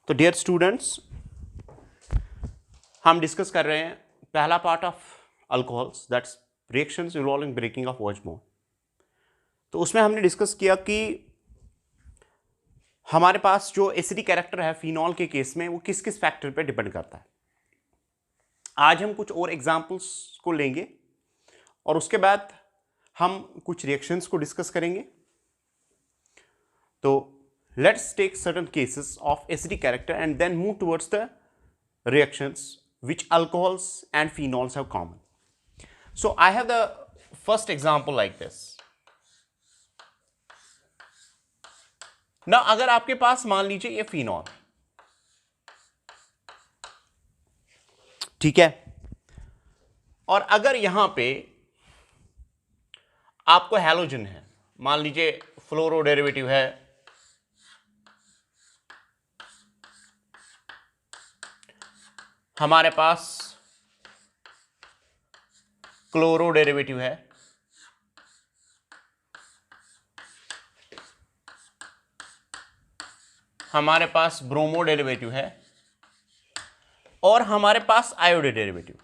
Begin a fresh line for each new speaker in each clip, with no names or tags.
तो dear students, हम discuss कर रहे हैं पहला part of alcohols, that's reactions involving breaking of वेज बॉन्ड। तो उसमें हमने डिस्कस किया कि हमारे पास जो एसिडिक कैरेक्टर है फिनॉल के केस में वो किस किस फैक्टर पे डिपेंड करता है। आज हम कुछ और एग्जांपल्स को लेंगे और उसके बाद हम कुछ रिएक्शंस को डिस्कस करेंगे। तो let's take certain cases of acidic character and then move towards the reactions which alcohols and phenols have common. So I have the first example like this. Now अगर आपके पास मान लीजिए ये फिनॉल, ठीक है, और अगर यहां पे आपको हैलोजन है, मान लीजिए फ्लोरो डेरिवेटिव है, हमारे पास क्लोरो डेरिवेटिव है, हमारे पास ब्रोमो डेरिवेटिव है और हमारे पास आयोडो डेरिवेटिव।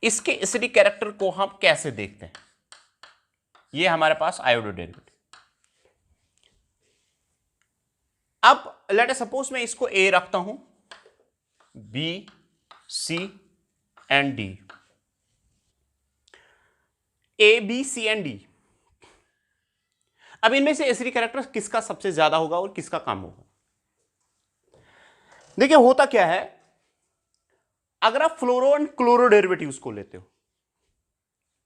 इसके एसिडिक कैरेक्टर को हम कैसे देखते हैं? ये हमारे पास आयोडो डेरिवेटिव। अब लेट अस सपोज मैं इसको ए रखता हूं, B, C and D, A B C and D. अब इनमें से एसिडिक कैरेक्टर किसका सबसे ज्यादा होगा और किसका कम होगा? देखिए होता क्या है, अगर आप फ्लोरो एंड क्लोरो डेरिवेटिव्स को लेते हो,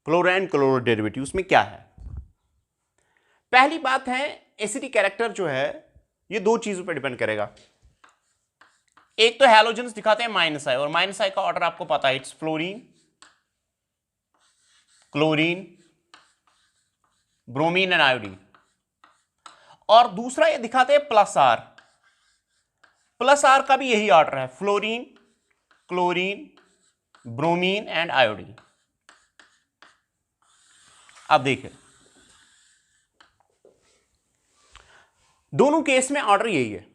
फ्लोरो एंड क्लोरो डेरिवेटिव्स में क्या है? पहली बात है, एसिडिक कैरेक्टर जो है ये दो चीजों पर डिपेंड करेगा। एक तो हैलोजेंस दिखाते हैं माइनस आई, और माइनस आई का ऑर्डर आपको पता है, it's fluorine, chlorine, bromine and iodine. और दूसरा ये दिखाते हैं प्लस आर, प्लस आर का भी यही ऑर्डर है, fluorine, chlorine, bromine and iodine. अब देखिए दोनों केस में ऑर्डर यही है,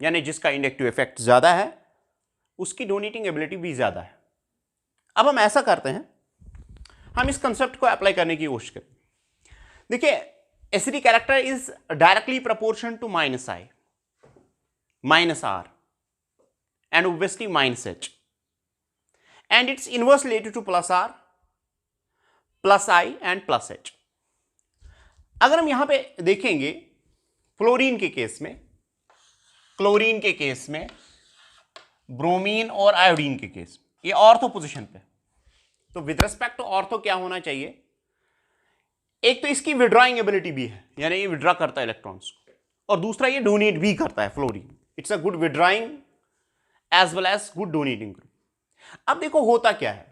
यानी जिसका इंडक्टिव इफेक्ट ज्यादा है उसकी डोनेटिंग एबिलिटी भी ज्यादा है। अब हम ऐसा करते हैं, हम इस कंसेप्ट को अप्लाई करने की कोशिश करें। देखिए acidic character is directly proportion to minus I, minus R and obviously minus H, and it's inverse related to plus R, plus I and plus H. अगर हम यहां पे देखेंगे फ्लोरीन के केस में, क्लोरीन के केस में, ब्रोमीन और आयोडीन के केस में, ये ऑर्थो पोजीशन पे, तो विद रिस्पेक्ट टू ऑर्थो क्या होना चाहिए? एक तो इसकी विड्रॉइंग एबिलिटी भी है, यानी ये विड्रॉ करता है इलेक्ट्रॉन्स को, और दूसरा ये डोनेट भी करता है। Fluorine it's a good withdrawing as well as good donating group. अब देखो होता क्या है,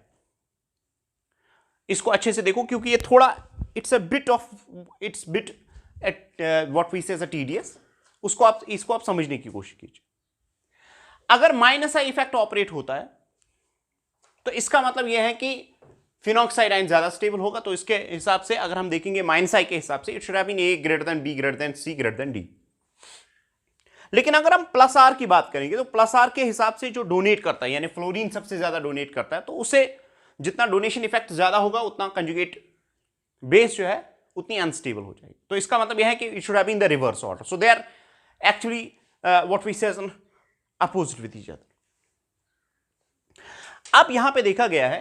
इसको अच्छे से देखो क्योंकि ये थोड़ा it's bit at what we say TDS, इसको आप समझने की कोशिश कीजिए। अगर माइनस आई इफेक्ट ऑपरेट होता है तो इसका मतलब यह है कि फिनॉक्साइड आयन ज्यादा स्टेबल होगा। तो इसके हिसाब से अगर हम देखेंगे माइनस आई के हिसाब से, it should have been A greater than B greater than C greater than D. लेकिन अगर हम प्लस आर की बात करेंगे तो प्लस आर के हिसाब से जो डोनेट करता है, यानी फ्लोरीन सबसे ज्यादा डोनेट करता है, तो उसे जितना डोनेशन इफेक्ट ज्यादा होगा उतना कंजुगेट बेस जो है उतनी अनस्टेबल हो जाएगी। तो इसका मतलब यह है कि it should have been the reverse order, so they are actually what we say opposite with each other. अब यहां पे देखा गया है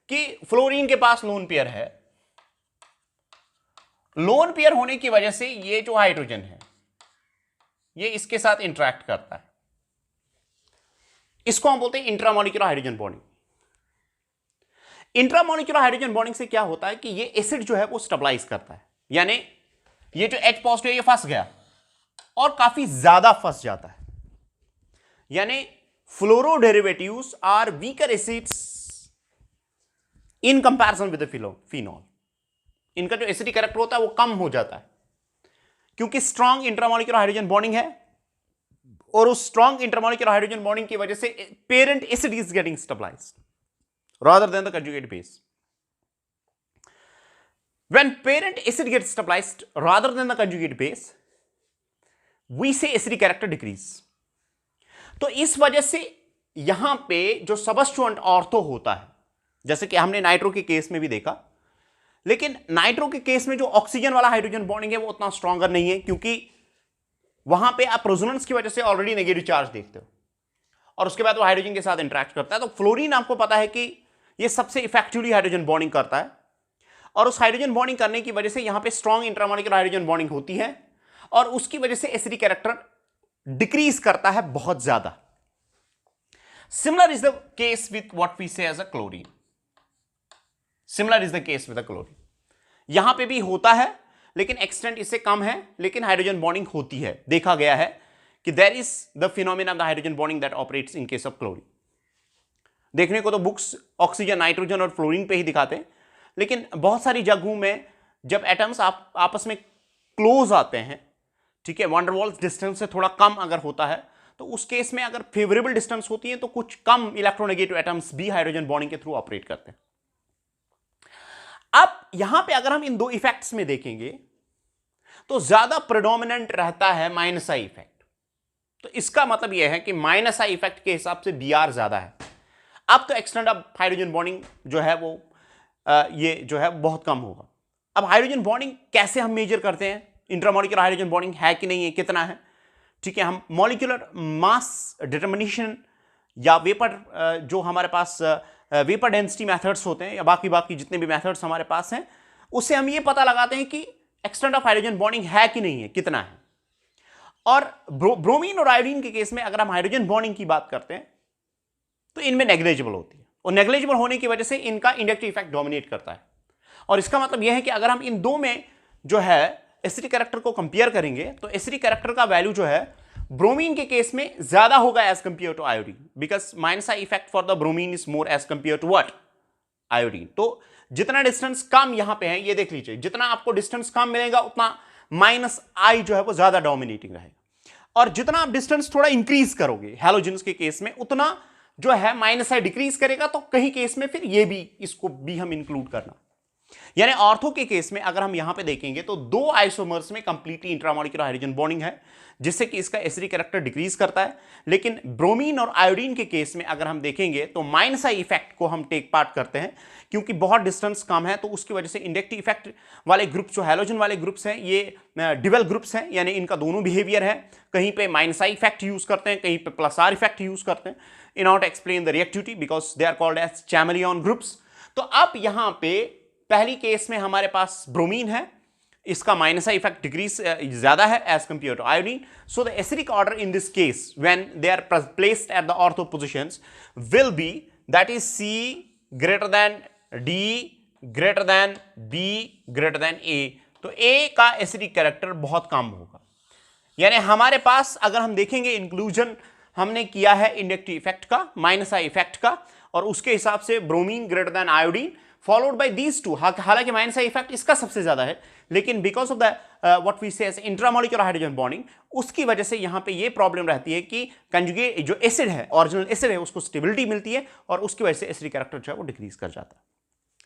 कि फ्लोरीन के पास लोन पेयर है, लोन पेयर होने की वजह से ये जो हाइड्रोजन है ये इसके साथ इंटरेक्ट करता है, इसको हम बोलते हैं intramolecular hydrogen bonding. Intramolecular hydrogen bonding से क्या होता है कि ये एसिड जो है वो स्टेबलाइज करता है, यानी ये जो H पॉजिटिव है ये फंस गया और काफी ज्यादा फंस जाता है, यानी fluoro derivatives are weaker acids in comparison with phenol. इनका जो एसिडिक कैरेक्टर होता है वो कम हो जाता है क्योंकि स्ट्रॉन्ग इंट्रामोलिक्यूलर हाइड्रोजन बॉन्डिंग है, और उस स्ट्रॉन्ग इंट्रामोलिक्यूलर हाइड्रोजन बॉन्डिंग की वजह से parent acid is getting stabilised rather than the conjugate base. When parent acid gets stabilized rather than the conjugate base, we say acidic character decrease. तो इस वजह से यहां पे जो सबस्टिट्यूएंट ऑर्थो होता है, जैसे कि हमने नाइट्रो के केस में भी देखा, लेकिन नाइट्रो के केस में जो ऑक्सीजन वाला हाइड्रोजन बॉन्डिंग है वो उतना स्ट्रॉन्गर नहीं है, क्योंकि वहां पे आप रेजोनेंस की वजह से ऑलरेडी नेगेटिव चार्ज देखते हो और उसके बाद वो हाइड्रोजन के साथ इंटरेक्ट करता है। तो फ्लोरीन आपको पता है कि ये सबसे इफेक्टिवली हाइड्रोजन बॉन्डिंग करता है, और उस हाइड्रोजन बॉन्डिंग करने की वजह से यहां पे स्ट्रॉन्ग इंट्रामॉलिक्यूलर हाइड्रोजन बॉन्डिंग होती है, और उसकी वजह से एसिडिक कैरेक्टर डिक्रीज करता है बहुत ज्यादा। Similar is the case with what we say as a chlorine. Similar is the case with the chlorine. यहां पे भी होता है, लेकिन एक्सटेंट इससे कम है, लेकिन हाइड्रोजन बॉन्डिंग होती है। देखा गया है कि there is the phenomena of the hydrogen bonding that operates in case of chlorine. देखने को तो बुक्स ऑक्सीजन, नाइट्रोजन और फ्लोरीन पे ही दिखाते हैं, लेकिन बहुत सारी जगहों में जब एटम्स आपस में क्लोज आते हैं, ठीक है, वैन डर वाल्स डिस्टेंस से थोड़ा कम अगर होता है, तो उस केस में अगर फेवरेबल डिस्टेंस होती है तो कुछ कम इलेक्ट्रोनेगेटिव एटम्स भी हाइड्रोजन बॉन्डिंग के थ्रू ऑपरेट करते हैं। अब यहां पे अगर हम इन दो इफेक्ट्स में देखेंगे तो ज्यादा प्रेडोमिनेंट रहता है माइनस आई इफेक्ट। तो इसका मतलब यह है कि माइनस आई इफेक्ट के हिसाब से बीआर ज्यादा है। अब तो एक्सटेंट ऑफ हाइड्रोजन बॉन्डिंग जो है वो ये जो है बहुत कम होगा। अब हाइड्रोजन बॉन्डिंग कैसे हम मेजर करते हैं? इंट्रामॉलिक्यूलर हाइड्रोजन बॉन्डिंग है कि नहीं है, कितना है, ठीक है। हम मॉलिक्यूलर मास डिटर्मिनेशन या वेपर जो हमारे पास वेपर डेंसिटी मेथड्स होते हैं, या बाकी जितने भी मेथड्स हमारे पास हैं, उससे हम ये पता लगाते हैं कि एक्सटेंट ऑफ हाइड्रोजन बॉन्डिंग है कि नहीं है, कितना है। और ब्रोमीन और आयोडीन के केस में अगर हम हाइड्रोजन बॉन्डिंग की बात करते हैं तो इनमें नेग्लिजिबल होती है, और नेग्लिजिबल होने की वजह से इनका इंडक्टिव इफेक्ट डोमिनेट करता है। और इसका मतलब यह है कि अगर हम इन दो में जो है एसिडिक कैरेक्टर को कंपेयर करेंगे तो एसिडिक कैरेक्टर का वैल्यू जो है ब्रोमीन के केस में ज्यादा होगा as compare to iodine, because minus I effect for the bromine is more as compare to what, iodine. तो जितना डिस्टेंस कम यहां पे है, ये देख लीजिए, जितना आपको डिस्टेंस कम मिलेगा उतना माइनस आई जो है वो ज्यादा डोमिनेटिंग रहेगा, और जितना आप डिस्टेंस थोड़ा इंक्रीज करोगे हैलोजेंस के केस में, उतना जो है माइनस आई डिक्रीज करेगा। तो कहीं केस में फिर ये भी, इसको भी हम इंक्लूड करना, यानी ऑर्थो के केस में अगर हम यहां पे देखेंगे तो दो आइसोमर्स में कंप्लीटली इंट्रामॉलिक्यूलर हाइड्रोजन बॉन्डिंग है, जिससे कि इसका एसिडिक कैरेक्टर डिक्रीज करता है। लेकिन ब्रोमीन और आयोडीन के केस में अगर हम देखेंगे तो माइनस आई इफेक्ट को हम टेक पार्ट करते हैं, क्योंकि बहुत डिस्टेंस कम है, तो उसकी वजह से इंडक्टिव इफेक्ट वाले ग्रुप जो हैलोजन वाले ग्रुप्स हैं, ये डिवेल ग्रुप्स हैं, यानी इनका दोनों बिहेवियर है। कहीं पे माइनस आई इफेक्ट यूज करते हैं, कहीं पे प्लस आर इफेक्ट यूज करते हैं, in order to explain the reactivity, because they are called as chameleon groups. तो अब यहां पे पहली केस में हमारे पास ब्रोमीन है, इसका माइनस आई इफेक्ट डिक्रीज ज्यादा है as compare to iodine. So the acidic order in this case when they are placed at the ortho positions will be that is C greater than D greater than B greater than A। तो A का acidic character बहुत कम होगा, यानी हमारे पास अगर हम देखेंगे इंक्लूजन हमने किया है इंडक्टिव इफेक्ट का, माइनस आई इफेक्ट का, और उसके हिसाब से bromine greater than iodine followed by these two. हालांकि माइनस आई इफेक्ट इसका सबसे ज्यादा है, लेकिन because of the what we say as intramolecular hydrogen bonding, उसकी वजह से यहां पे ये प्रॉब्लम रहती है कि कंजुगेट जो एसिड है, ओरिजिनल एसिड है, उसको स्टेबिलिटी मिलती है, और उसकी वजह से एसिडिक कैरेक्टर जो है वो डिक्रीज कर जाता है।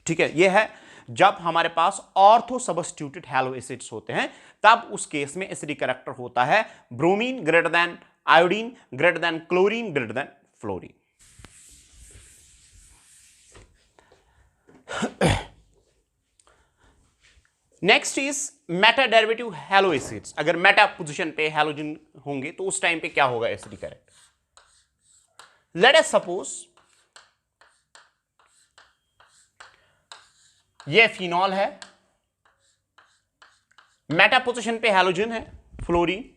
ठीक है, ये है जब हमारे पास ऑर्थो सबस्टिट्यूटेड हैलो एसिड्स होते हैं, तब उस केस में एसिडिक कैरेक्टर होता है bromine greater than iodine greater than chlorine greater than fluorine. Next is Meta derivative hello acids. अगर मेटा पोजीशन पे हैलोजन होंगे तो उस टाइम पे क्या होगा acidic character? Late us suppose ये फिनॉल है, मेटा पोजीशन पे हैलोजन है फ्लोरीन,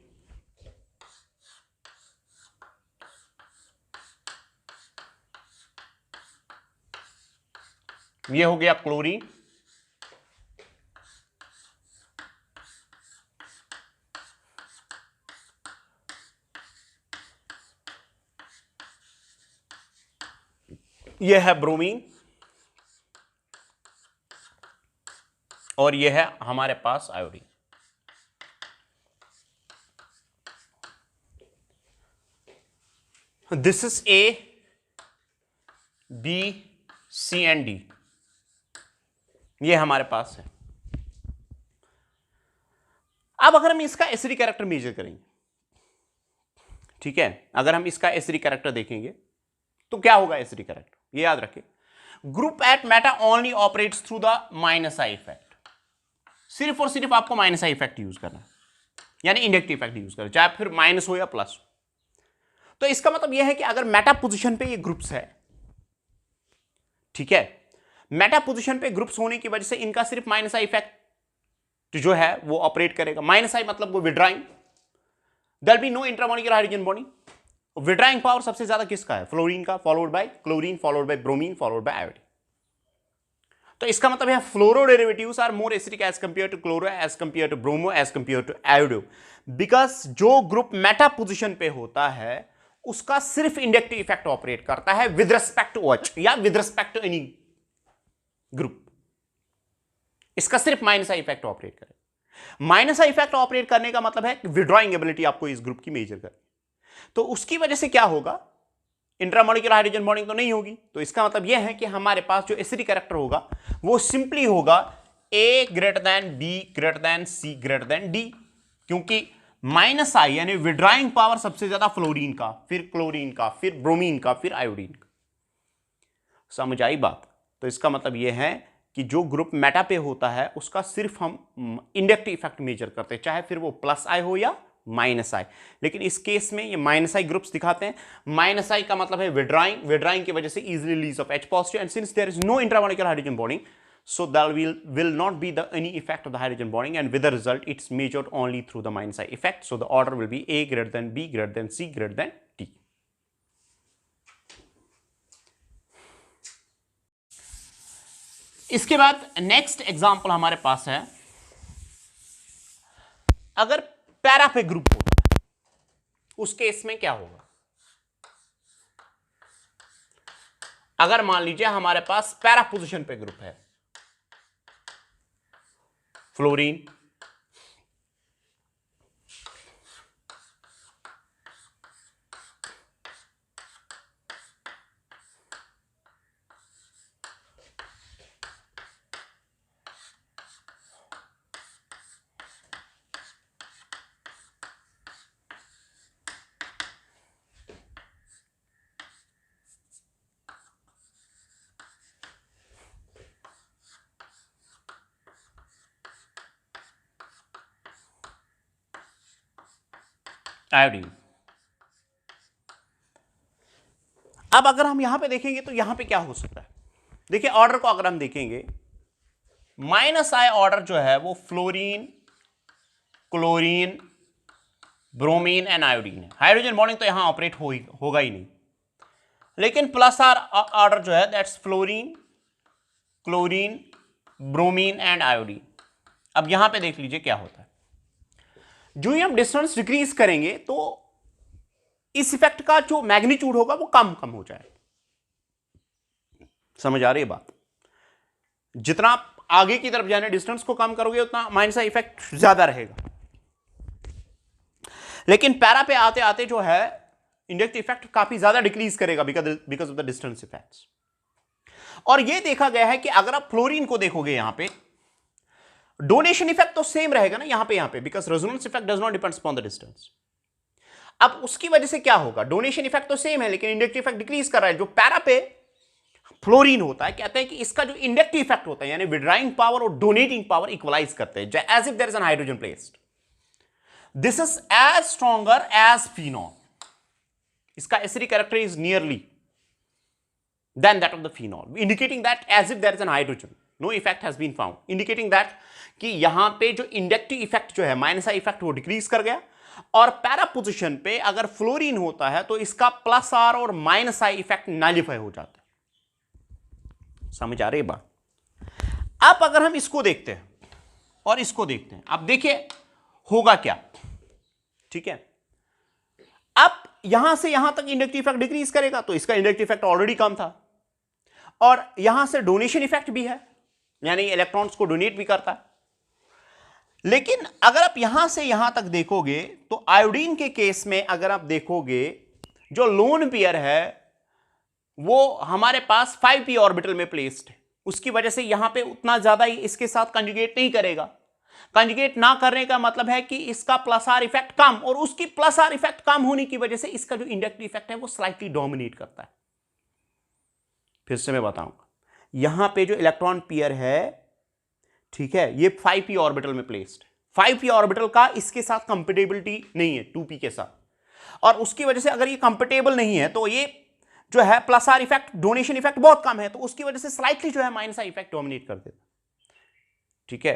ये हो गया क्लोरीन, ये है ब्रोमीन, और ये है हमारे पास iodine. This is A, B, C and D, ये हमारे पास है। अब अगर हम इसका एसिडिक कैरेक्टर मेजर करेंगे ठीक है, अगर हम इसका एसिडी कैरेक्टर देखेंगे तो क्या होगा एसिडी कैरेक्टर, ये याद रखें, group at meta only operates through the minus I effect, सिर्फ और सिर्फ आपको माइनस आई इफेक्ट यूज करना है, यानी इंडक्टिव इफेक्ट यूज करना, चाहे फिर माइनस हो या प्लस हो। तो इसका मतलब यह है कि अगर मेटा पोजीशन पे ये ग्रुप्स है, ठीक है, मेटा पोजीशन पे ग्रुप्स होने की वजह से इनका सिर्फ माइनस आई इफेक्ट जो है वो ऑपरेट करेगा। माइनस आई मतलब वो withdrawing, there be no intramolecular hydrogen bonding. Withdrawing power सबसे ज्यादा किसका है, फ्लोरीन का, followed by chlorine, followed by bromine, followed by iodine. तो इसका मतलब है fluoro derivatives are more acidic as compare to chloro, as compare to bromo, as compare to iodo, because जो ग्रुप मेटा पोजीशन पे होता है उसका सिर्फ इंडक्टिव इफेक्ट ऑपरेट करता है विद रिस्पेक्ट टू OH या with respect to any group, इसका सिर्फ माइनस आई इफेक्ट ऑपरेट करे। माइनस आई इफेक्ट ऑपरेट करने का मतलब है विड्रॉइंग एबिलिटी आपको इस ग्रुप की मेजर करनी, तो उसकी वजह से क्या होगा, इंट्रामोलिकुलर हाइड्रोजन बॉन्डिंग तो नहीं होगी। तो इसका मतलब यह है कि हमारे पास जो एसिडिक कैरेक्टर होगा वो सिंपली होगा A greater than B greater then C greater than D, क्योंकि माइनस आई यानी विड्राइंग पावर सबसे ज्यादा फ्लोरीन का, फिर क्लोरीन का, फिर ब्रोमीन का, फिर आयोडीन का। समझ आई बात? तो इसका मतलब यह है कि जो ग्रुप मेटा पे होता है उसका सिर्फ हम इंडक्टिव इफेक्ट मेजर करते हैं, चाहे फिर वो प्लस आई हो या माइनस आई। लेकिन इस केस में ये माइनस आई ग्रुप्स दिखाते हैं। माइनस आई का मतलब है विड्राइंग, विड्राइंग की वजह से easily release of H positive, and since there is no intramolecular hydrogen bonding, so there will not be any effect of the hydrogen bonding, and with the result it's measured only through the minus I effect. So the order will be A greater than B greater than C greater than D. इसके बाद next example हमारे पास है, अगर para पे group होता है उस case में क्या होगा। अगर मान लीजिए हमारे पास पैरा पोजीशन पे ग्रुप है, फ्लोरीन, आयोडीन। अब अगर हम यहां पे देखेंगे तो यहां पे क्या हो सकता है, देखिए ऑर्डर को अगर हम देखेंगे, माइनस आई ऑर्डर जो है वो fluorine, chlorine, bromine and iodine है। हाइड्रोजन बॉन्डिंग तो यहां ऑपरेट होगा ही नहीं, लेकिन प्लस आर ऑर्डर जो है that's fluorine, chlorine, bromine and iodine. अब यहां पे देख लीजिए क्या होता है, जो ही हम डिस्टेंस डिक्रीज करेंगे तो इस इफेक्ट का जो मैग्नीट्यूड होगा वो कम कम हो जाएगा। समझ आ रही है बात? जितना आप आगे की तरफ जाने डिस्टेंस को कम करोगे उतना माइनस का इफेक्ट ज्यादा रहेगा। लेकिन पैरा पे आते आते जो है इंडक्टिव इफेक्ट काफी ज्यादा डिक्रीज करेगा because of the distance effects. और यह देखा गया है कि अगर आप फ्लोरीन को देखोगे यहां पे डोनेशन इफेक्ट तो सेम रहेगा ना यहां पे because resonance effect does not depends upon the distance. अब उसकी वजह से क्या होगा, डोनेशन इफेक्ट तो सेम है लेकिन इंडक्टिव इफेक्ट डिक्रीज कर रहा है। जो पैरा पे फ्लोरीन होता है, कहते हैं कि इसका जो इंडक्टिव इफेक्ट होता है यानी विड्राइंग पावर और डोनेटिंग पावर इक्वलाइज करते हैं, as if there is an hydrogen placed. This is as stronger as phenol. इसका acidic character is nearly than that of the phenol, indicating that as if there is an hydrogen, no effect has been found, indicating that कि यहां पे जो inductive effect जो है minus I effect वो decrease कर गया। और पैरा पोजीशन पे अगर फ्लोरीन होता है तो इसका प्लस आर और माइनस आई इफेक्ट नलिफाई हो जाता है। समझ आ रही है बात? अब अगर हम इसको देखते हैं और इसको देखते हैं, अब देखिए होगा क्या, ठीक है। अब यहां से यहां तक इंडक्टिव इफेक्ट डिक्रीज करेगा तो इसका इंडक्टिव इफेक्ट ऑलरेडी कम था, और यहां से डोनेशन इफेक्ट भी है यानी इलेक्ट्रॉन्स को डोनेट भी करता है। लेकिन अगर आप यहां से यहां तक देखोगे तो आयोडीन के केस में अगर आप देखोगे जो लोन पेयर है वो हमारे पास 5p ऑर्बिटल में प्लेस्ड है, उसकी वजह से यहां पे उतना ज्यादा ही इसके साथ कंजुगेट नहीं करेगा। कंजुगेट ना करने का मतलब है कि इसका प्लस आर इफेक्ट कम, और उसकी प्लस आर इफेक्ट कम होने की वजह से इसका जो इंडक्टिव इफेक्ट है वो स्लाइटली डोमिनेट करता है। फिर से मैं बताऊंगा, यहां पे जो इलेक्ट्रॉन पेयर है, ठीक है, ये 5p ऑर्बिटल में प्लेस्ड। 5p ऑर्बिटल का इसके साथ कंपेटेबिलिटी नहीं है 2p के साथ, और उसकी वजह से अगर ये कंपेटेबल नहीं है तो ये जो है plus are effect, donation effect बहुत कम है, तो उसकी वजह से स्लाइटली जो है माइनस आर इफेक्ट डोमिनेट कर देता। ठीक है,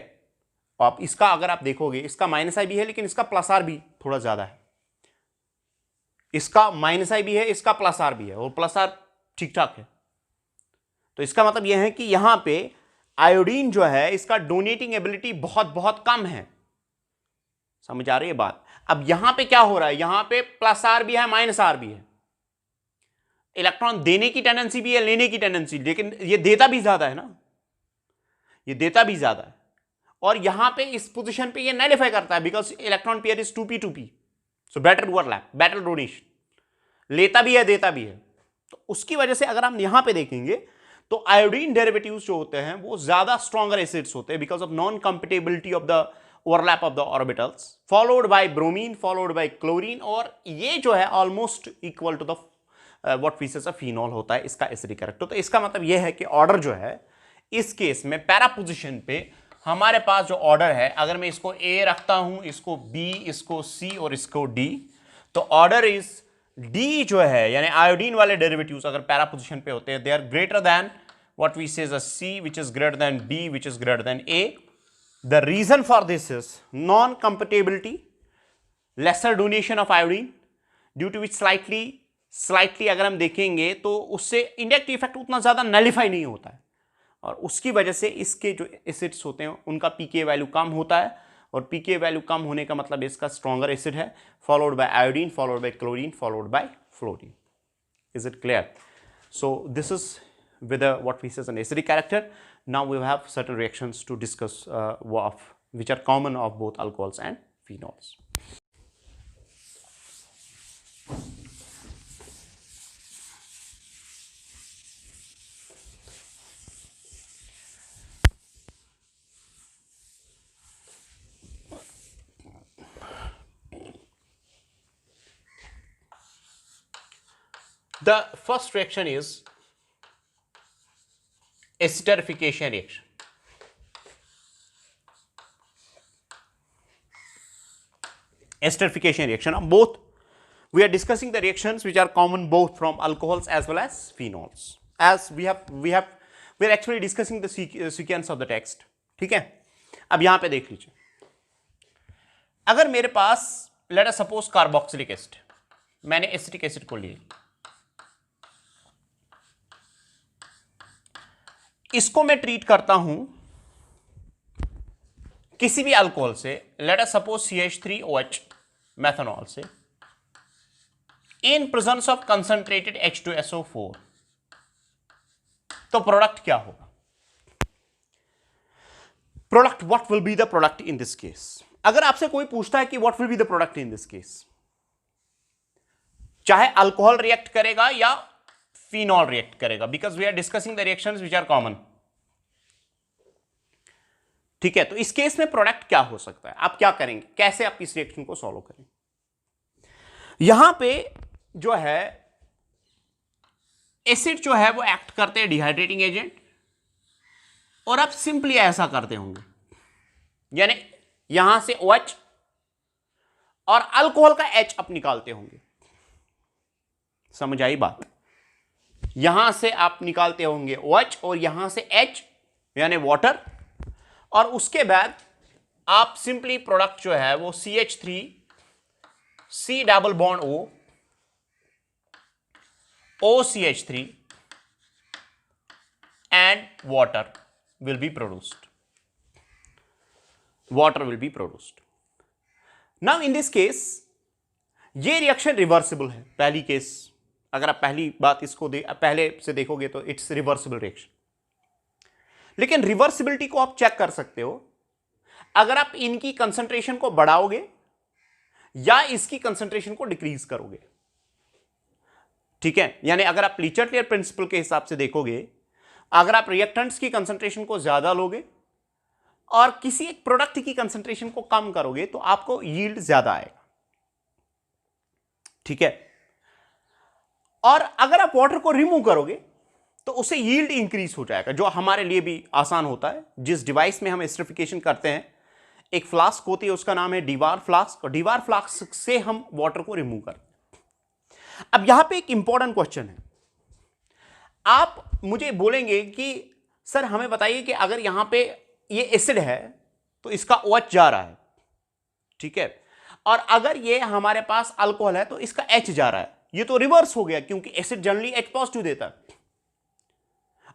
आप इसका अगर आप देखोगे, इसका माइनस आई भी है लेकिन इसका प्लस आर भी थोड़ा ज्यादा है। इसका माइनस आई भी है, इसका प्लस आर भी है, और प्लस आर ठीक ठाक है। तो इसका मतलब यह है कि यहां पे आयोडीन जो है इसका डोनेटिंग एबिलिटी बहुत बहुत कम है। समझ आ रही है बात? अब यहां पे क्या हो रहा है, यहां पे प्लस आर भी है, माइनस आर भी है। इलेक्ट्रॉन देने की टेंडेंसी भी है, लेने की टेंडेंसी, लेकिन ये देता भी ज्यादा है ना, ये देता भी ज्यादा है। और यहां पे इस पोजीशन पे ये नलिफाई करता है because electron pair is 2p2p, so better overlap, better donation, लेता भी है देता भी है। तो उसकी वजह से अगर हम यहां पे देखेंगे तो आयोडीन डेरिवेटिव्स जो होते हैं वो ज्यादा स्ट्रॉन्गर एसिड्स होते हैं because of non compatibility of the overlap of the orbitals, followed by bromine, followed by chlorine, और ये जो है almost equal to the what we say phenol होता है इसका एसिडिक कैरेक्टर। तो इसका मतलब यह है कि ऑर्डर जो है इस केस में पैरा पोजीशन पे हमारे पास जो ऑर्डर है, अगर मैं इसको ए रखता हूं, इसको बी, इसको सी और इसको डी, तो ऑर्डर इज डी जो है, यानी आयोडीन वाले डेरिवेटिव्स अगर पैरा पोजीशन पे होते हैं, they are greater than what we say as a C which is greater than D which is greater than A. The reason for this is non compatibility, lesser donation of iodine, due to which slightly अगर हम देखेंगे तो उससे inductive effect उतना ज्यादा nullify नहीं होता है, और उसकी वजह से इसके जो एसिड्स होते हैं उनका पीके वैल्यू कम होता है, और पीके वैल्यू कम होने का मतलब इसका स्ट्रॉन्गर एसिड है, followed by iodine, followed by chlorine, followed bye fluorine. Is it clear? So this is with what we say as an acidic character. Now we have certain reactions to discuss which are common of both alcohols and phenols. The first reaction is esterification reaction. Esterification reaction. Both we are discussing the reactions which are common both from alcohols as well as phenols. As we are actually discussing the sequence of the text. ठीक है, अब यहां पे देख लीजिए, अगर मेरे पास let us suppose carboxylic acid, मैंने एसिटिक एसिड को लिया, इसको मैं ट्रीट करता हूं किसी भी अल्कोहल से, late us suppose CH3OH methanol से, in presence of concentrated H2SO4, तो प्रोडक्ट क्या होगा? Product, what will be the product in this case? अगर आपसे कोई पूछता है कि what will be the product in this case, चाहे अल्कोहल रिएक्ट करेगा या फिनॉल रिएक्ट करेगा, because we are discussing the reactions which are common. ठीक है, तो इस केस में प्रोडक्ट क्या हो सकता है? आप क्या करेंगे, कैसे आप इस रिएक्शन को सॉल्व करेंगे? यहां पे जो है एसिड जो है वो एक्ट करते हैं डिहाइड्रेटिंग एजेंट, और आप सिंपली ऐसा करते होंगे, यानी यहां से OH और अल्कोहल का H आप निकालते होंगे। समझ आई बात? यहां से आप निकालते होंगे OH और यहां से H यानी वाटर, और उसके बाद आप सिंपली प्रोडक्ट जो है वो CH3 C double bond O OCH3 and water will be produced. Water will be produced. Now in this case ये रिएक्शन रिवर्सिबल है। पहली केस अगर आप पहली बात इसको पहले से देखोगे तो इट्स रिवर्सिबल रिएक्शन, लेकिन रिवर्सिबिलिटी को आप चेक कर सकते हो अगर आप इनकी कंसंट्रेशन को बढ़ाओगे या इसकी कंसंट्रेशन को डिक्रीज करोगे। ठीक है, यानी अगर आप ली चार्टियर प्रिंसिपल के हिसाब से देखोगे, अगर आप रिएक्टेंट्स की कंसंट्रेशन को ज्यादा लोगे और किसी एक प्रोडक्ट की कंसंट्रेशन को कम करोगे तो आपको यील्ड ज्यादा आएगा, ठीक है। और अगर आप वाटर को रिमूव करोगे तो उससे यील्ड इंक्रीज हो जाएगा, जो हमारे लिए भी आसान होता है। जिस डिवाइस में हम एस्टरिफिकेशन करते हैं, एक फ्लास्क होती है, उसका नाम है डीवार फ्लास्क, और डीवार फ्लास्क से हम वाटर को रिमूव करते हैं। अब यहां पे एक इंपॉर्टेंट क्वेश्चन है, आप मुझे बोलेंगे कि सर हमें बताइए कि अगर यहां पे ये एसिड है तो इसका OH जा रहा है, ठीक है, और अगर ये हमारे पास अल्कोहल है तो इसका H जा रहा है। ये तो रिवर्स हो गया, क्योंकि एसिड जनरली H पॉजिटिव देता है,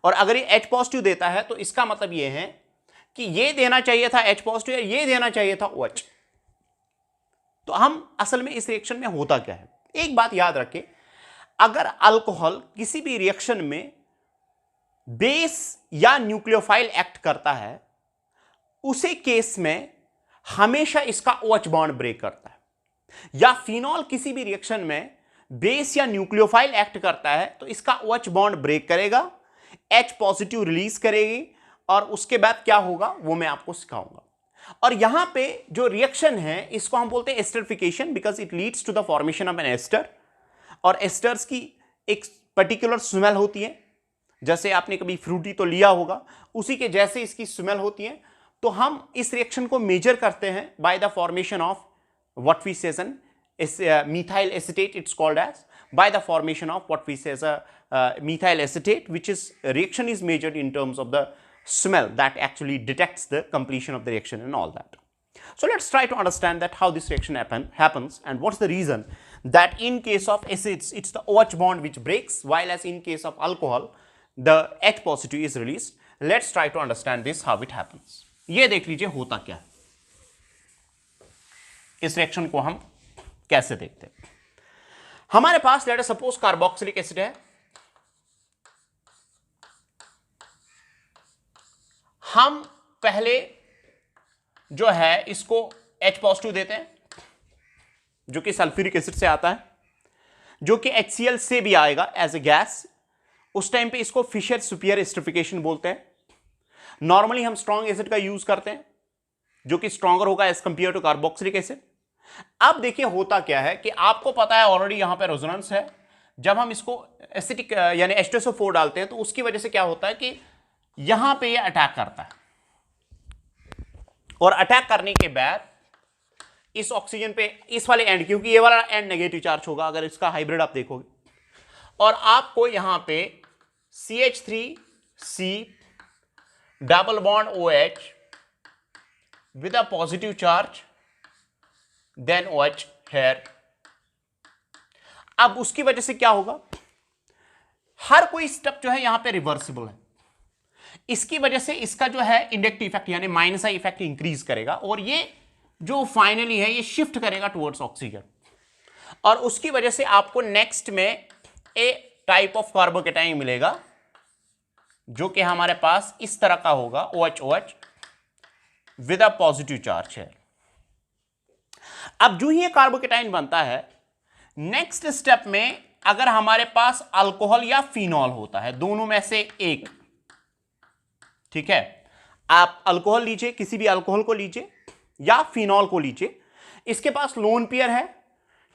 और अगर ये H पॉजिटिव देता है तो इसका मतलब ये है कि ये देना चाहिए था H पॉजिटिव, या ये देना चाहिए था OH। तो हम असल में इस रिएक्शन में होता क्या है, एक बात याद रखें, अगर अल्कोहल किसी भी रिएक्शन में बेस या न्यूक्लियोफाइल एक्ट करता है, उसे केस में हमेशा इसका OH बॉन्ड ब्रेक करता है। या फिनॉल किसी भी रिएक्शन में बेस या न्यूक्लियोफाइल एक्ट करता है तो इसका OH बॉन्ड ब्रेक करेगा, H पॉजिटिव रिलीज करेगी, और उसके बाद क्या होगा वो मैं आपको सिखाऊंगा। और यहां पे जो रिएक्शन है इसको हम बोलते हैं esterification, because it leads to the formation of an ester. और एस्टर्स की एक पर्टिकुलर स्मेल होती है, जैसे आपने कभी फ्रूटी तो लिया होगा, उसी के जैसे इसकी स्मेल होती है। तो हम इस रिएक्शन को मेजर करते हैं by the formation of what we say methyl acetate, it's called as, by the formation of what we say as a methyl acetate, which is reaction is measured in terms of the smell that actually detects the completion of the reaction and all that. So let's try to understand that how this reaction happens and what's the reason that in case of acids it's the OH bond which breaks, while as in case of alcohol the H positive is released. Let's try to understand this how it happens. ये देख लीजिए होता क्या है, इस reaction को हम कैसे देखते हैं। हमारे पास let us suppose carboxylic acid है, हम पहले जो है इसको H पॉजिटिव देते हैं, जो कि सल्फ्यूरिक एसिड से आता है, जो कि HCl से भी आएगा एज ए गैस। उस टाइम पे इसको फिशर सुपीरियर एस्टरिफिकेशन बोलते हैं। नॉर्मली हम स्ट्रॉन्ग एसिड का यूज करते हैं, जो कि स्ट्रॉन्गर होगा as compare to carboxylic acid. अब देखिए होता क्या है कि आपको पता है ऑलरेडी यहां पे रेजोनेंस है। जब हम इसको एसिटिक यानी H2SO4 डालते हैं तो उसकी वजह से क्या होता है कि यहां पे ये अटैक करता है, और अटैक करने के बाद इस ऑक्सीजन पे इस वाले एंड, क्योंकि ये वाला एंड नेगेटिव चार्ज होगा अगर इसका हाइब्रिड आप देखोगे, और आपको यहां पे CH3C double bond OH with a positive charge then OH here। अब उसकी वजह से क्या होगा, हर कोई स्टेप जो है यहां पे रिवर्सिबल है। इसकी वजह से इसका जो है इंडक्टिव इफेक्ट यानी माइनस आई इफेक्ट इंक्रीज करेगा, और ये जो फाइनली है ये शिफ्ट करेगा टुवर्ड्स ऑक्सीजन, और उसकी वजह से आपको नेक्स्ट में ए टाइप ऑफ कार्बोकेटाइन मिलेगा, जो कि हमारे पास इस तरह का होगा OH with a positive charge है। अब जो ही ये कार्बोकेटाइन बनता है, नेक्स्ट स्टेप में अगर हमारे पास अल्कोहल या फिनॉल होता है, दोनों में से एक, ठीक है, आप अल्कोहल लीजिए, किसी भी अल्कोहल को लीजिए या फिनॉल को लीजिए, इसके पास लोन पेयर है,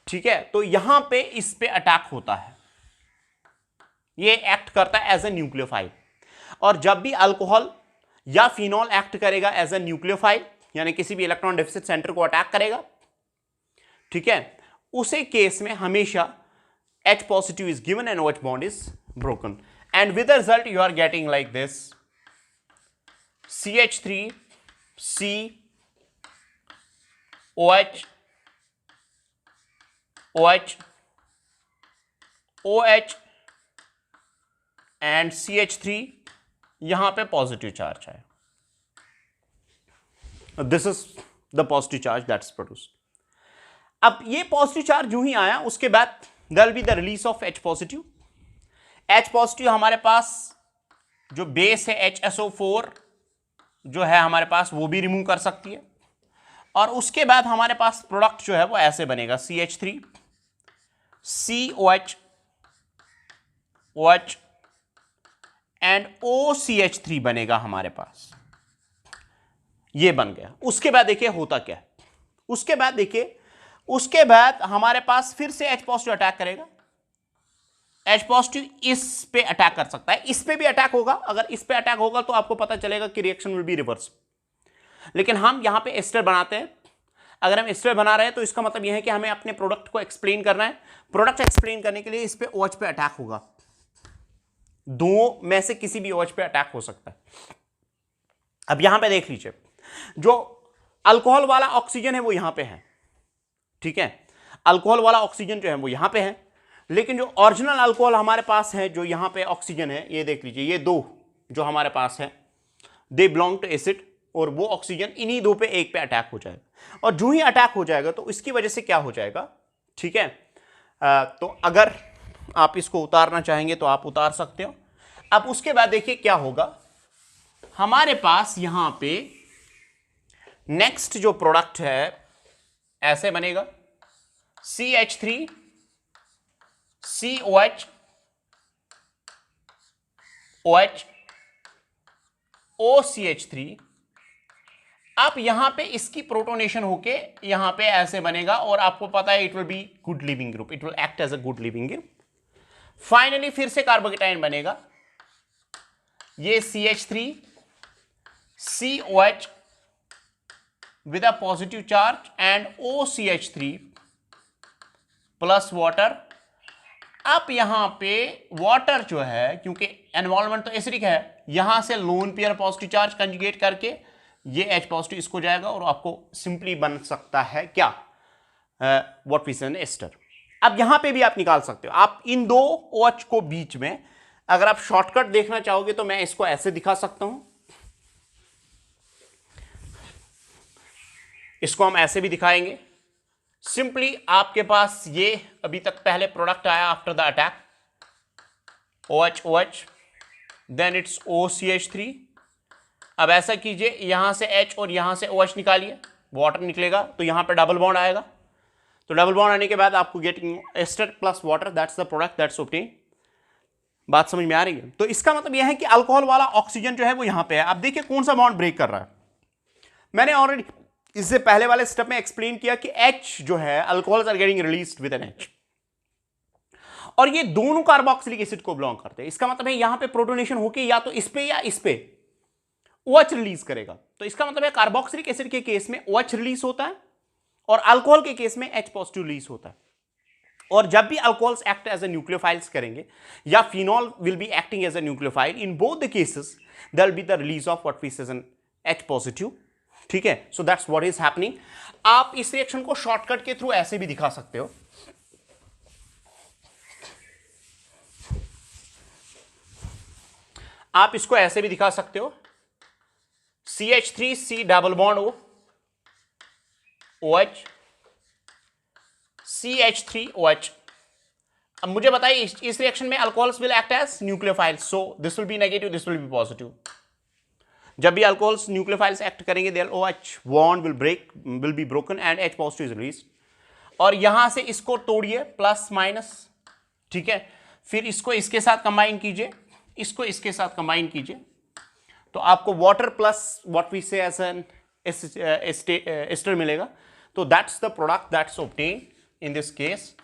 ठीक है, तो यहां पे इस पे अटैक होता है, ये एक्ट करता है एज ए न्यूक्लियोफाइल। और जब भी अल्कोहल या फिनॉल एक्ट करेगा एज ए न्यूक्लियोफाइल यानी किसी भी इलेक्ट्रॉन डेफिसिट सेंटर को अटैक करेगा, ठीक है, उसे केस में हमेशा H positive is given and OH bond is broken, and with the result you are getting like this CH3C OH OH OH and CH3, यहां पे पॉजिटिव चार्ज है। This is the positive charge that's produced. अब ये positive charge जो ही आया उसके बाद there will be the release of H positive. H positive हमारे पास जो बेस है HSO4 जो है हमारे पास वो भी रिमूव कर सकती है, और उसके बाद हमारे पास प्रोडक्ट जो है वो ऐसे बनेगा CH3 COH OH and OCH3 बनेगा हमारे पास। ये बन गया। उसके बाद देखिए होता क्या है, उसके बाद देखिए, उसके बाद हमारे पास फिर से H पॉजिटिव अटैक करेगा। H पॉजिटिव इस पे अटैक कर सकता है, इस पे भी अटैक होगा। अगर इस पे अटैक होगा तो आपको पता चलेगा कि रिएक्शन विल बी रिवर्स। लेकिन हम यहां पे एस्टर बनाते हैं। अगर हम एस्टर बना रहे हैं तो इसका मतलब यह है कि हमें अपने प्रोडक्ट को एक्सप्लेन करना है। प्रोडक्ट एक्सप्लेन करने के लिए इस पे OH पे अटैक होगा। दो में से किसी भी OH पे अटैक हो सकता है। अब यहां पे देख लीजिए, जो अल्कोहल वाला ऑक्सीजन है वो यहां पे है, ठीक है, अल्कोहल वाला ऑक्सीजन जो है वो यहां पे है। लेकिन जो ओरिजिनल अल्कोहल हमारे पास है, जो यहां पे ऑक्सीजन है, ये देख लीजिए, ये दो जो हमारे पास है, दे बिलोंग टू एसिड, और वो ऑक्सीजन इन्हीं दो पे एक पे अटैक हो जाएगा। और जो ही अटैक हो जाएगा तो इसकी वजह से क्या हो जाएगा, ठीक है, तो अगर आप इसको उतारना चाहेंगे तो आप उतार सकते हो। अब उसके बाद देखिए क्या होगा, हमारे पास यहां पे नेक्स्ट जो प्रोडक्ट है ऐसे बनेगा, CH3 COH OH OCH3। अब यहां पे इसकी प्रोटोनेशन होके यहां पे ऐसे बनेगा, और आपको पता है it will be good leaving group, it will act as a good leaving group. Finally फिर से कार्बोकेटाइन बनेगा, ये CH3 COH with a positive charge and OCH3 plus water. अब यहां पे वाटर जो है, क्योंकि एनवायरमेंट तो एसिडिक है, यहां से lone pair positive charge conjugate करके ये H पॉजिटिव इसको जाएगा, और आपको सिंपली बन सकता है क्या, व्हाट वी से एस्टर। अब यहां पे भी आप निकाल सकते हो, आप इन दो OH को बीच में, अगर आप शॉर्टकट देखना चाहोगे तो मैं इसको ऐसे दिखा सकता हूं, इसको हम ऐसे भी दिखाएंगे। सिंपली आपके पास ये अभी तक पहले प्रोडक्ट आया after the attack, OH OH, then it's OCH3। अब ऐसा कीजिए, यहां से H और यहां से OH निकालिए, वाटर निकलेगा, तो यहां पे डबल बॉन्ड आएगा। तो डबल बॉन्ड आने के बाद आपको getting ester plus water, that's the product that's obtain. बात समझ में आ रही है? तो इसका मतलब यह है कि अल्कोहल वाला ऑक्सीजन जो है वो यहां पे है। अब देखिए कौन सा बॉन्ड ब्रेक कर रहा है। मैंने ऑलरेडी इससे पहले वाले स्टेप में एक्सप्लेन किया कि H जो है, alcohols are getting released with an H, और ये दोनों कार्बोक्सिलिक एसिड को बिलोंग करते हैं। इसका मतलब है यहां पे प्रोटोनेशन होके या तो इस पे या इस पे OH रिलीज करेगा। तो इसका मतलब है कार्बोक्सिलिक एसिड के केस में OH रिलीज होता है, और अल्कोहल के केस में H पॉजिटिव रिलीज होता है। और जब भी alcohols act as a nucleophiles करेंगे, या phenol will be acting as a nucleophile, in both the cases there will be the release of what we say an H positive, ठीक है। So that's what is happening. आप इस reaction को shortcut के through ऐसे भी दिखा सकते हो, आप इसको ऐसे भी दिखा सकते हो, CH3 C double bond O OH CH3 OH। अब मुझे बताइए इस रिएक्शन में alcohols will act as nucleophiles, so this will be negative, this will be positive. जब भी अल्कोहल्स न्यूक्लियोफाइल्स एक्ट करेंगे, there OH bond will be broken and H positive is released. और यहां से इसको तोड़िए, प्लस माइनस, ठीक है, फिर इसको इसके साथ कंबाइन कीजिए, इसको इसके साथ कंबाइन कीजिए, तो आपको water plus what we say as an ester मिलेगा। तो that's the product that's obtained in this case.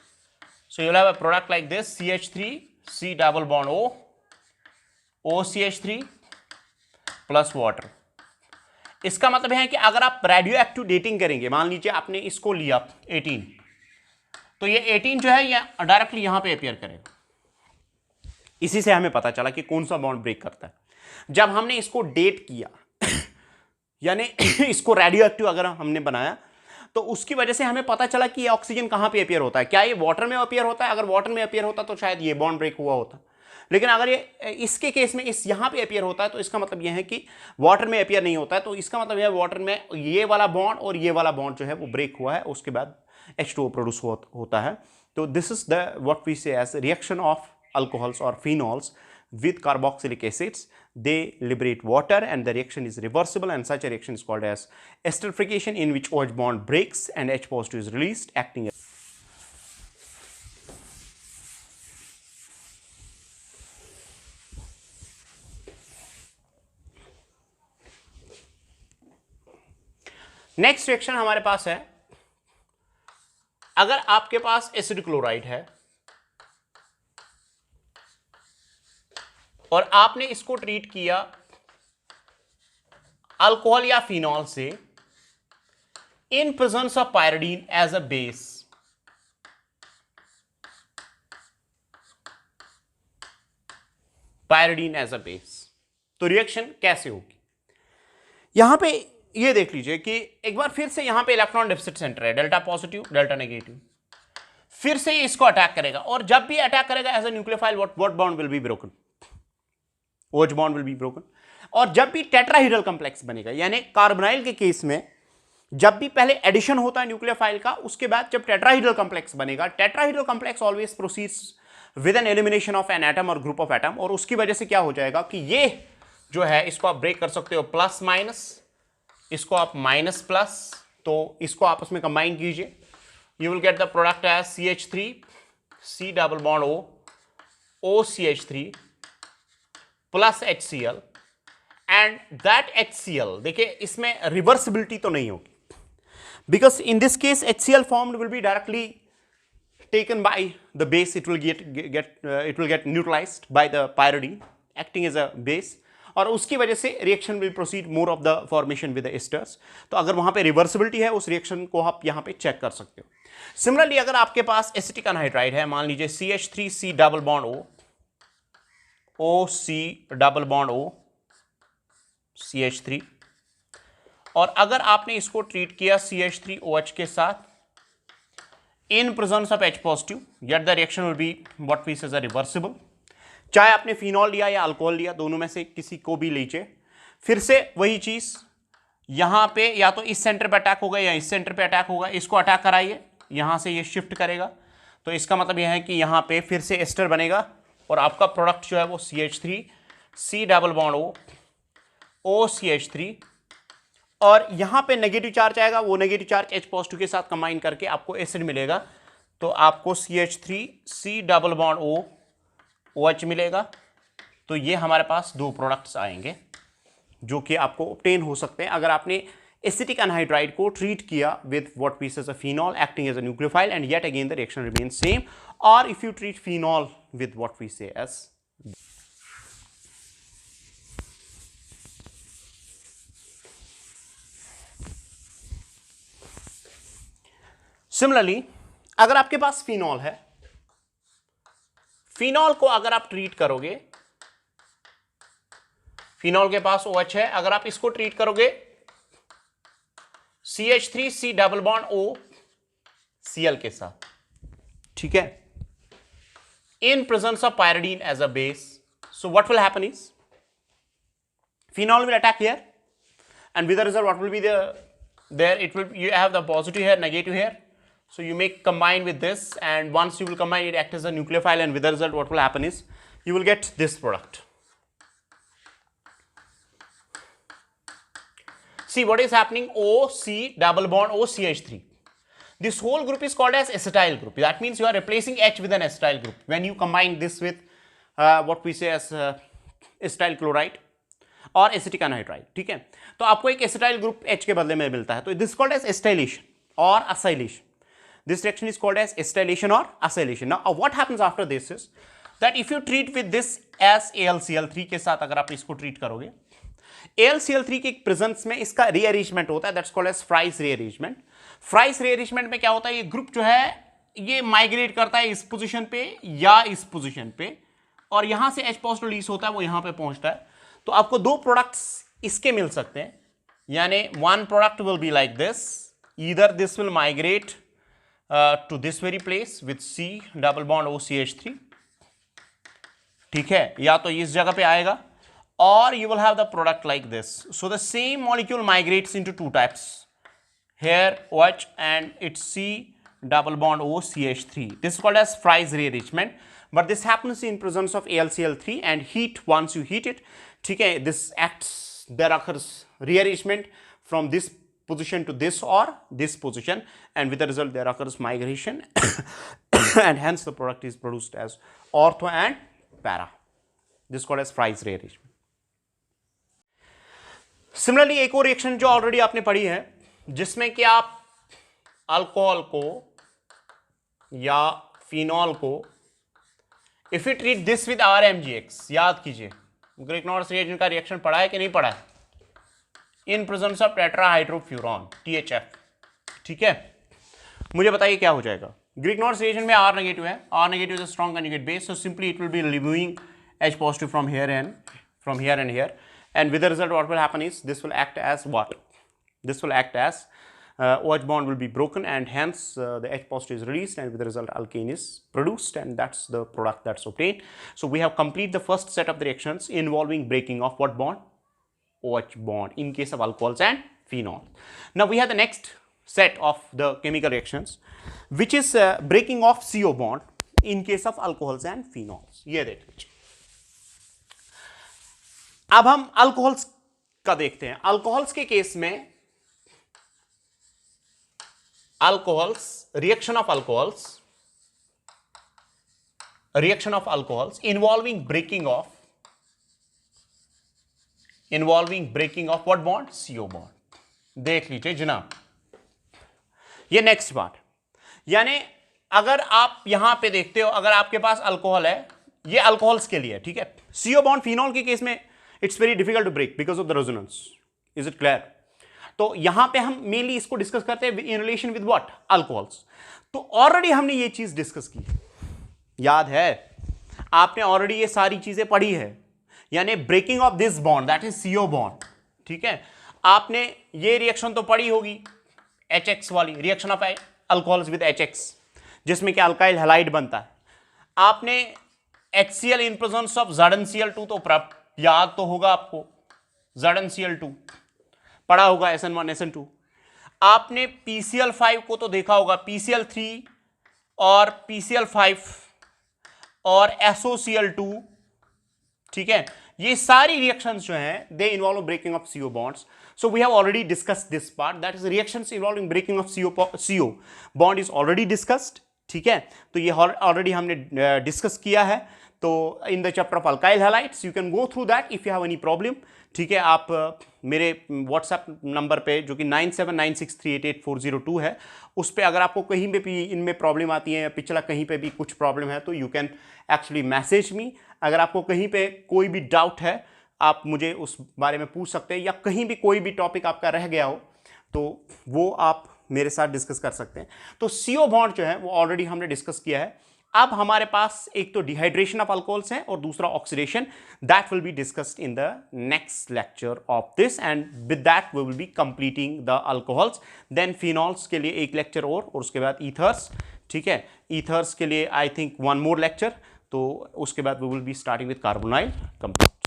So you have a product like this, CH3 C double bond O OCH3 plus water. इसका मतलब है कि अगर आप radio active dating करेंगे, मान लीजिए आपने इसको लिया 18, तो ये 18 जो है ये डायरेक्टली यहां पे अपीयर करेगा। इसी से हमें पता चला कि कौन सा बॉन्ड ब्रेक करता है। जब हमने इसको डेट किया यानी इसको रेडियो एक्टिव अगर हमने बनाया, तो उसकी वजह से हमें पता चला कि ये ऑक्सीजन कहां पे अपीयर होता है। क्या ये वाटर में अपीयर होता है? अगर वाटर में अपीयर होता तो शायद ये बॉन्ड ब्रेक हुआ होता, लेकिन अगर ये इसके केस में इस यहां पे अपीयर होता है, तो इसका मतलब यह है कि वाटर में अपीयर नहीं होता है। तो इसका मतलब यह वाटर में ये वाला बॉन्ड और ये वाला बॉन्ड जो है वो ब्रेक हुआ है, उसके बाद H2O प्रोड्यूस होता है। तो this is the what we say as reaction of alcohols or phenols with carboxylic acids. They liberate water and the reaction is reversible, and such a reaction is called as esterification, in which OH bond breaks and H positive is released, acting as next reaction हमारे पास है, अगर आपके पास acid chloride है और आपने इसको treat किया alcohol या फिनॉल से in presence of pyridine as a base, pyridine as a base, तो रिएक्शन कैसे होगी? यहां पे ये देख लीजिए कि एक बार फिर से यहां पे इलेक्ट्रॉन डेफिसिट सेंटर है, डेल्टा पॉजिटिव डेल्टा नेगेटिव, फिर से ये इसको अटैक करेगा और जब भी अटैक करेगा as a nucleophile what bond will be broken, OH bond will be broken. और जब भी टेट्राहीड्रल कॉम्प्लेक्स बनेगा, यानी कार्बोनाइल के केस में जब भी पहले एडिशन होता है न्यूक्लियोफाइल का, उसके बाद जब टेट्राहीड्रल कॉम्प्लेक्स बनेगा, tetrahedral complex always proceeds with an elimination of an atom और ग्रुप ऑफ एटम, और उसकी वजह से क्या हो जाएगा कि ये जो है इसको आप ब्रेक कर सकते हो प्लस माइनस, इसको आप माइनस प्लस, तो इसको आपस में कंबाइन कीजिए, you will get the product as CH3 C double bond O OCH3 plus HCl, and that HCl, देखिए इसमें रिवर्सिबिलिटी तो नहीं होगी, because in this case HCl formed will be directly taken by the base, it will get neutralized by the pyridine acting as a base, और उसकी वजह से reaction will proceed more of the formation with the asters. तो अगर वहां पे reversibility है उस रिएक्शन को आप यहां पे चेक कर सकते हो। सिमिलरली अगर आपके पास एसिटिक अनहाइड्राइड है, मान लीजिए CH3C double bond O OC double bond O CH3, और अगर आपने इसको ट्रीट किया CH3OH के साथ इन presence of H positive, yet the reaction will be what we say as a reversible। चाहे आपने फिनॉल लिया या अल्कोहल लिया, दोनों में से किसी को भी लीजिए, फिर से वही चीज यहां पे या तो इस सेंटर पे अटैक होगा या इस सेंटर पे अटैक होगा, इसको अटैक कराइए, यहां से ये शिफ्ट करेगा, तो इसका मतलब यह है कि यहां पे फिर से एस्टर बनेगा और आपका प्रोडक्ट जो है वो CH3C double bond O OCH3, और यहां पे नेगेटिव चार्ज आएगा, वो नेगेटिव चार्ज H पॉजिटिव के साथ कंबाइन करके आपको एसिड मिलेगा, तो आपको CH3C double bond O OH मिलेगा। तो ये हमारे पास दो प्रोडक्ट्स आएंगे जो कि आपको ऑब्टेन हो सकते हैं अगर आपने एसिटिक अनहाइड्राइड को ट्रीट किया with what we say phenol acting as a nucleophile, and yet again the reaction remains same, और if you treat phenol with what we say as. Similarly अगर आपके पास फिनॉल है, फिनॉल को अगर आप treat करोगे, फिनॉल के पास OH है, अगर आप इसको ट्रीट करोगे CH3C double bond O Cl के साथ, ठीक है, in presence of pyridine as a base, so what will happen is phenol will attack here, and with the result what will be there it will, you have the positive here, negative here, so you may combine with this, and once you will combine it act as a nucleophile, and with the result what will happen is you will get this product. See what is happening, OC double bond OCH3, this whole group is called as acetyl group, that means you are replacing H with an acetyl group when you combine this with what we say as acetyl chloride और acetic anhydride, ठीक है, तो आपको एक acetyl group H के बदले में मिलता है, तो दिस कॉल्ड एज एसिटाइलेशन और acylation, this reaction is called as acetylation और acylation. Now what happens after this is that if you treat with this as AlCl3 के साथ, अगर आप इसको ट्रीट करोगे AlCl3 के प्रेजेंस में इसका रीअरेंजमेंट होता है, that's called as Fries rearrangement. Fries rearrangement में क्या होता है, ये ग्रुप जो है ये माइग्रेट करता है इस पोजीशन पे या इस पोजीशन पे, और यहां से H पॉजिटिव रिलीज होता है, वो यहां पे पहुंचता है, तो आपको दो प्रोडक्ट्स इसके मिल सकते हैं, यानी one product will be like this, either this will migrate to this very place with C double bond OCH3, ठीक है, या तो इस जगह पे आएगा, और you will have the product like this. So the same molecule migrates into two types, here OH and its C double bond OCH3. This is called as Fry's rearrangement, but this happens in presence of AlCl3 and heat. Once you heat it, ठीक है, this acts, there occurs rearrangement from this position to this or this position, and with the result there occurs migration and hence the product is produced as ortho and para. This is called as Fry's rearrangement. Similarly एक और reaction जो already आपने पढ़ी है, जिसमें कि आप alcohol को या फिनॉल को if you treat this with RMGX, याद कीजिए ग्रिग्नॉर्स रिएजेंट का रिएक्शन पढ़ा है कि नहीं पढ़ा है, in presence of tetrahydrofuran THF, ठीक है। मुझे बताइए क्या हो जाएगा। ग्रिग्नॉर्स रिएजेंट में R नेगेटिव है, R negative is a strong conjugate base, so simply it will B removing H positive from here and here, and with the result what will happen is this will act as what? This will act as OH bond will be broken, and hence the H positive is released, and with the result alkane is produced, and that's the product that's obtained. So we have completed the first set of the reactions involving breaking of what bond? OH bond in case of alcohols and phenol. Now we have the next set of the chemical reactions which is breaking of CO bond in case of alcohols and phenols. ये देख लीजिए। अब हम alcohols का देखते हैं। Alcohols के case में alcohols, reaction of alcohols involving breaking of what bond? CO bond. देख लीजिए जनाब, ये नेक्स्ट पार्ट, यानी अगर आप यहां पे देखते हो, अगर आपके पास अल्कोहल है, ये अल्कोहल्स के लिए, ठीक है। CO बॉन्ड फिनॉल के केस में it's very difficult to break because of the resonance, is it clear? तो यहां पे हम मेनली इसको डिस्कस करते हैं in relation with what? Alcohols. तो ऑलरेडी हमने ये चीज डिस्कस की, याद है आपने ऑलरेडी ये सारी चीजें पढ़ी है, यानी breaking of this bond that is CO bond, ठीक है। आपने ये रिएक्शन तो पढ़ी होगी, HX वाली reaction of alcohols with HX, जिसमें कि अल्काइल हैलाइड बनता है। आपने HCl in presence of ZnCl2 तो याद तो होगा आपको, ZnCl2 पढ़ा होगा, SN1 SN2। आपने PCl5 को तो देखा होगा, PCl3 और PCl5 और SOCl2, ठीक है। ये सारी रिएक्शंस जो हैं they involve breaking of CO bonds. So we have already discussed this part, that is reactions involving breaking of CO bond is already discussed, ठीक है। तो ये ऑलरेडी हमने डिस्कस किया है। तो in the chapter of alkyl halides you can go through that if you have any problem, ठीक है। आप मेरे व्हाट्सएप नंबर पे जो कि 9796388402 है, उस पर अगर आपको कहीं पे भी इनमें प्रॉब्लम आती है या पिछला कहीं पे भी कुछ प्रॉब्लम है तो you can actually message me. अगर आपको कहीं पे कोई भी डाउट है आप मुझे उस बारे में पूछ सकते हैं, या कहीं भी कोई भी टॉपिक आपका रह गया हो तो वो आप मेरे साथ डिस्कस कर सकते हैं। तो CO बॉन्ड जो है वो ऑलरेडी हमने डिस्कस किया है। अब हमारे पास एक तो डिहाइड्रेशन ऑफ अल्कोहल्स है और दूसरा oxidation, that will be discussed in the next lecture of this, and with that we will be completing the alcohols. Then phenols के लिए एक लेक्चर और उसके बाद ईथर्स, ठीक है। ईथर्स के लिए आई थिंक 1 more लेक्चर, तो उसके बाद we will be starting with carbonyl compound.